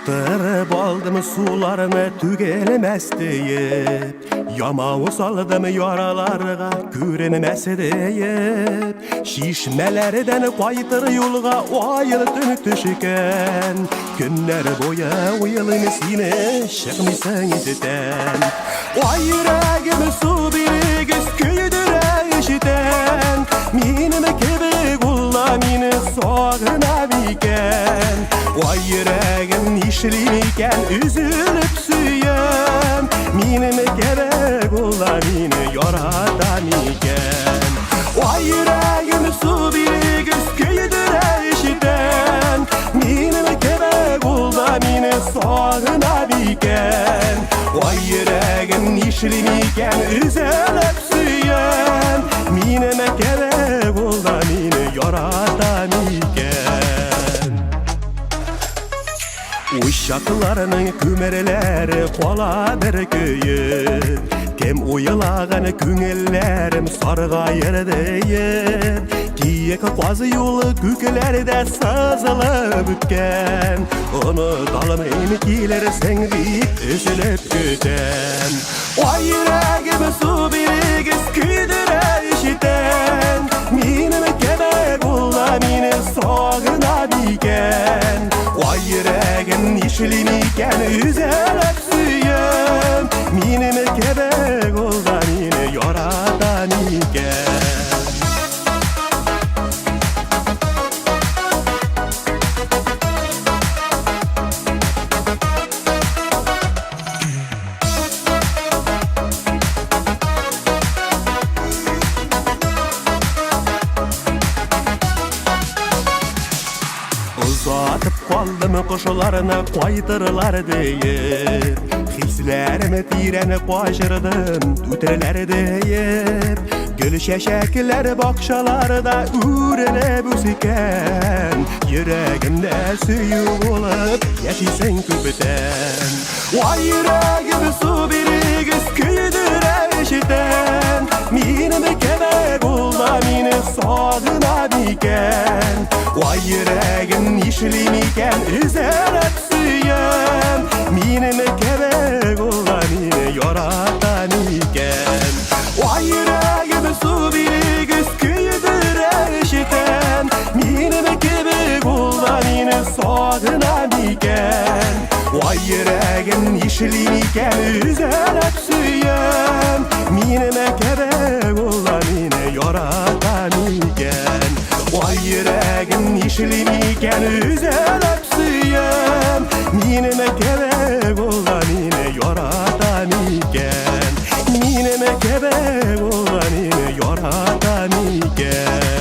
Aktırıp aldım sularını tügelmez deyip, yamağı saldım yaralarga kürenmez deyip, şişmelerden qaytır yolga ayıl dönüp düşken, günler boya uyalım seni çıkmışsın izden. Ay yüreğimi su bir göz küydüre işiten, minime kebe gulla mini soğuna biken. Vay yüreğim işliyken üzülüp süyen, minime gerek ola mini yaradan iken. Vay yüreğim su bir göz küydüre işiten, minime gerek ola mini soğuna biken. Vay yüreğim işliyken üzülüp süyen, minime gerek ola mini yaradan iken. Uşaklarının kümereleri qoladır köyün, kem uyulağın küngillerim sargayır deyir. Kiyek qazı yolu küklerde sazılıp ütken, onu dalmayın kiler sen deyip üzülüp güten. Vay yüreğimi su bir göz küydüre işiten, minime kebek ola mini soğuna biken. Vay yüreğim işliyken üzülüp süyen, minime kebek ola mini yaradan iken. Uzatıp kaldım kuşlarına qaytırlar deyip, hislerimi tirene qaşırdım tütreler deyip. Gül şeşekler bakşalarda ürelep üsiken, yüreğimde suyu olup yaşaysın küpten. Vay yüreğim su bir göz küydüre işiten, minime kebek ola mini soğuna biken. Vay yüreğim işliyken üzülüp süyen, minime kebek ola mini yaradan iken. Vay yüreğim su bir göz küydüre işiten, minime kebek ola mini soğuna biken. Vay yüreğim işliyken üzülüp süyen, minime kebek ola mini yaradan iken. Vay yüreğim işliyken üzülüp süyen, minime kebek ola mini yaradan iken. Minime kebek ola mini yaradan iken.